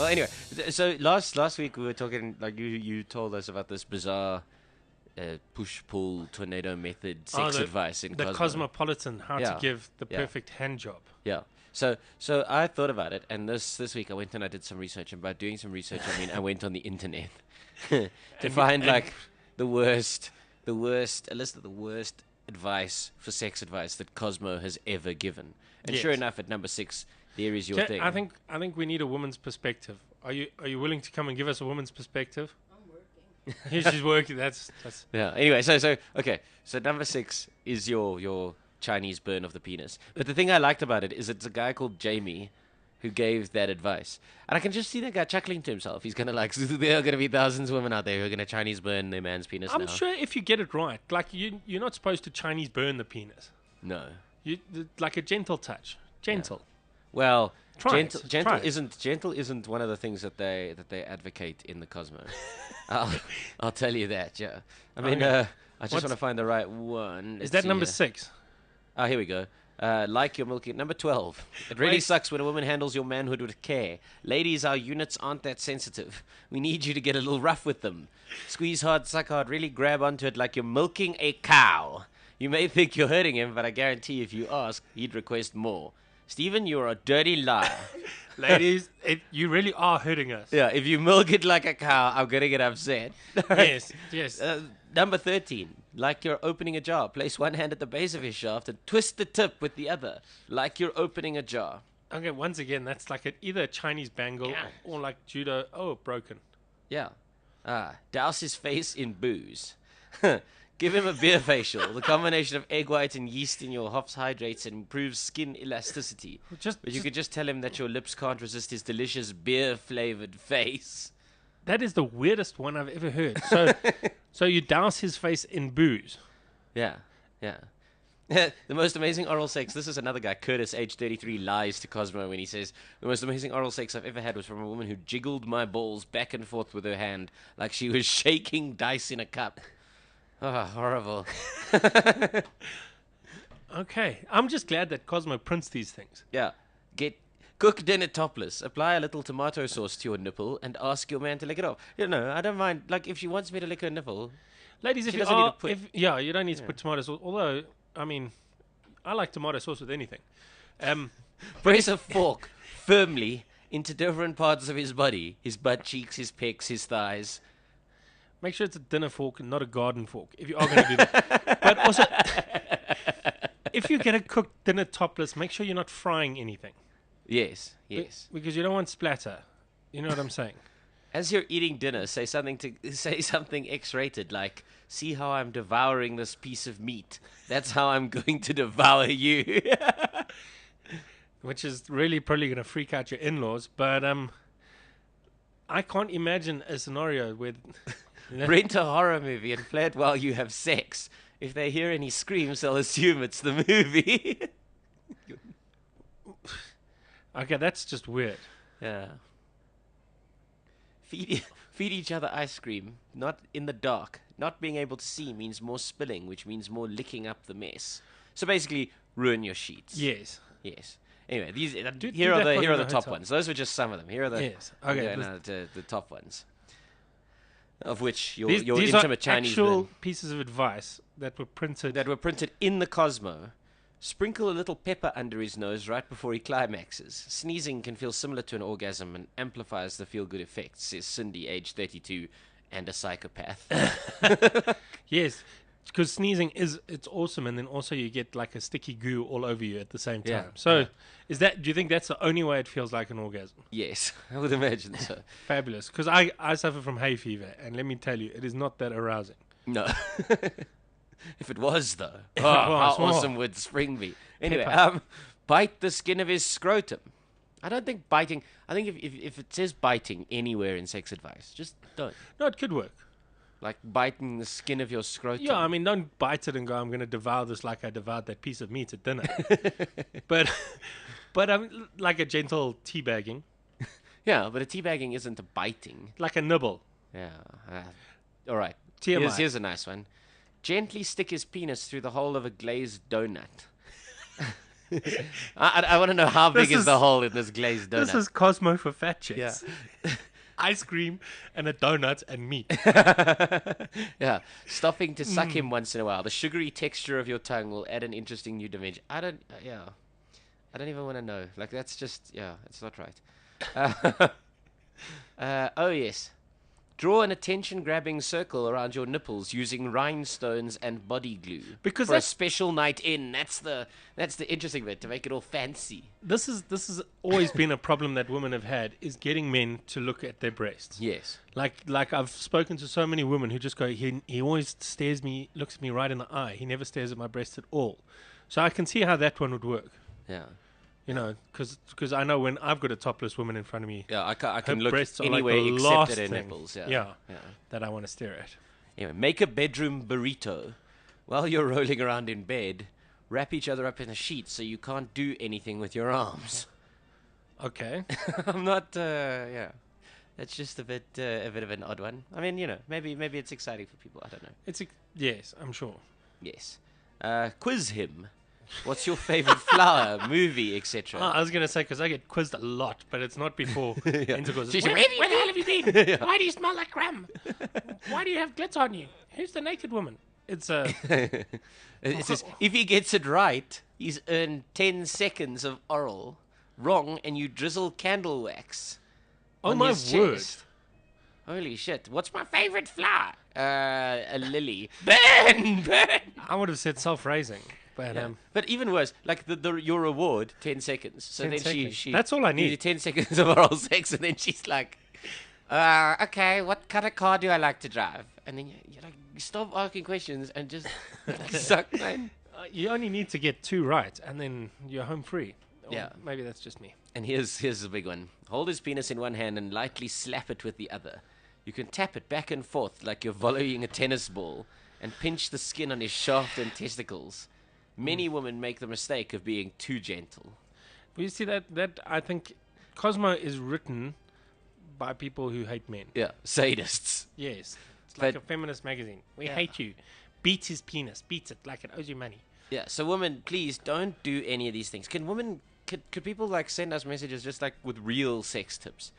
Well, anyway, so last week we were talking, like you told us about this bizarre push pull tornado method sex advice in the Cosmo. Cosmopolitan, how to Yeah. give the Yeah. perfect hand job. Yeah. So I thought about it, and this week I went and I did some research. And by doing some research, I mean I went on the internet to find like the worst, a list of the worst advice for sex advice that Cosmo has ever given. And sure Yes. enough, at number 6, there is your thing. I think we need a woman's perspective. Are you willing to come and give us a woman's perspective? I'm working. She's working. That's Yeah. Anyway, so okay. So number 6 is your Chinese burn of the penis. But the thing I liked about it is it's a guy called Jamie who gave that advice. And I can just see that guy chuckling to himself. He's gonna like, there are gonna be thousands of women out there who are gonna Chinese burn their man's penis now. I'm sure if you get it right, like you're not supposed to Chinese burn the penis. No. Like a gentle touch. Gentle. Well, Try it. gentle Try it. isn't one of the things that they advocate in the Cosmo. I'll tell you that. Yeah. I mean, Okay. I just want to find the right one. Is that number 6? Oh, here we go. Like your milking. Number 12. It really Wait. sucks when a woman handles your manhood with care. Ladies, our units aren't that sensitive. We need you to get a little rough with them. Squeeze hard, suck hard, really grab onto it like you're milking a cow. You may think you're hurting him, but I guarantee if you ask, he'd request more. Stephen, you're a dirty liar. Ladies, you really are hurting us. Yeah, if you milk it like a cow, I'm going to get upset. Yes. Number 13. Like you're opening a jar. Place one hand at the base of his shaft and twist the tip with the other. Like you're opening a jar. Okay, once again, that's like either a Chinese bangle or like judo. Oh, broken. Yeah. Douse his face in booze. Give him a beer facial. The combination of egg white and yeast in your hops hydrates and improves skin elasticity. But you could just tell him that your lips can't resist his delicious beer-flavored face. That is the weirdest one I've ever heard. So you douse his face in booze. Yeah. The most amazing oral sex. This is another guy, Curtis, age 33, lies to Cosmo when he says, the most amazing oral sex I've ever had was from a woman who jiggled my balls back and forth with her hand like she was shaking dice in a cup. Oh, horrible. Okay, I'm just glad that Cosmo prints these things. Yeah. Cook dinner topless. Apply a little tomato sauce to your nipple and ask your man to lick it off. You know, I don't mind. Like, if she wants me to lick her nipple, Ladies, if She you doesn't need are, to put- you don't need to put tomato sauce. Although, I mean, I like tomato sauce with anything. press a fork firmly into different parts of his body. His butt cheeks, his pecs, his thighs. Make sure it's a dinner fork and not a garden fork. If you are going to do that, but also, if you're going to cook dinner topless, make sure you're not frying anything. Yes. Because you don't want splatter. You know what I'm saying? As you're eating dinner, say something X-rated, like, "See how I'm devouring this piece of meat. That's how I'm going to devour you." Which is really probably going to freak out your in-laws. But I can't imagine a scenario where... Rent a horror movie and play it while you have sex. If they hear any screams, they'll assume it's the movie. Okay, that's just weird. Yeah. Feed each other ice cream, not in the dark. Not being able to see means more spilling, which means more licking up the mess. So basically, ruin your sheets. Yes. Anyway, here do are that the in the top hotel. ones. Those were just some of them. Here are the Yes. Okay. the top ones. Of which your These intimate are Chinese actual men pieces of advice that were printed. that were printed in the Cosmo. Sprinkle a little pepper under his nose right before he climaxes. Sneezing can feel similar to an orgasm and amplifies the feel-good effects, says Cindy, age 32, and a psychopath. Yes, because sneezing it's awesome, and then also you get like a sticky goo all over you at the same time. Yeah, So, do you think that's the only way it feels like an orgasm? Yes, I would imagine so. Fabulous, because I suffer from hay fever, and let me tell you, it is not that arousing. No. If it was, though. If Oh, it how was, oh. awesome would spring be? Anyway, Pepper. bite the skin of his scrotum. I don't think biting... I think if it says biting anywhere in sex advice, just don't. No, it could work. Like biting the skin of your scrotum. Yeah, I mean, don't bite it and go, I'm going to devour this like I devoured that piece of meat at dinner. but like a gentle teabagging, Yeah, but a teabagging isn't a biting. like a nibble. Yeah. All right. TMI. Here's a nice one. Gently stick his penis through the hole of a glazed donut. I want to know how big This is the is- hole in this glazed donut. This is Cosmo for fat chicks. Yeah. Ice cream and a donut and meat. Yeah, stopping to suck him once in a while. The sugary texture of your tongue will add an interesting new dimension. I don't even want to know. Like, that's just, it's not right. Oh, yes. Draw an attention-grabbing circle around your nipples using rhinestones and body glue. Because for a that's- special night in. That's the interesting bit, to make it all fancy. This has always been a problem that women have had, is getting men to look at their breasts. Yes. Like I've spoken to so many women who just go, he always looks at me right in the eye. He never stares at my breast at all. So I can see how that one would work. Yeah. You know, because I know when I've got a topless woman in front of me, Yeah, I her can look breasts are anywhere like the except last at her thing, nipples. yeah, Yeah. that I want to stare at. Anyway, make a bedroom burrito. While you're rolling around in bed, wrap each other up in a sheet so you can't do anything with your arms. Okay. I'm not, yeah. That's just a bit of an odd one. I mean, maybe it's exciting for people. I don't know. Yes, I'm sure. Yes. Quiz him. What's your favorite flower, movie, etc.? I was going to say, because I get quizzed a lot, but it's not before intercourse. She's Where, like, where the hell have you been? Why do you smell like crumb? Why do you have glitz on you? Who's the naked woman? It's It says, if he gets it right, he's earned 10 seconds of oral. Wrong, and you drizzle candle wax. Oh on my his word. chest. Holy shit. What's my favorite flower? A lily. Burn! I would have said self-raising, but Yeah. But even worse, like your reward, 10 seconds. So 10 then seconds. she That's all I gives you need. 10 seconds of oral sex, and then she's like, okay, what kind of car do I like to drive? And then you're like, stop asking questions and just suck, man. you only need to get 2 right, and then you're home free. Or Yeah. maybe that's just me. And here's the big one. Hold his penis in one hand and lightly slap it with the other. You can tap it back and forth like you're volleying a tennis ball and pinch the skin on his shaft and testicles. Many women make the mistake of being too gentle. But you see that I think Cosmo is written by people who hate men. Yeah, sadists. Yes. It's like But- a feminist magazine. We Yeah. hate you. Beats his penis. Beats it like it owes you money. Yeah, so women, please don't do any of these things. Could people like send us messages just like with real sex tips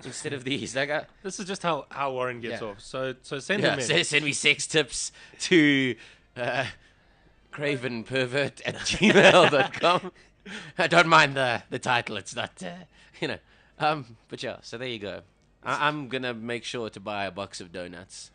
instead of these? Like, This is just how Warren gets Yeah. off. So send yeah, him in. send me sex tips to cravenpervert@gmail.com. I don't mind the title. It's not, but yeah, so there you go. I'm going to make sure to buy a box of donuts.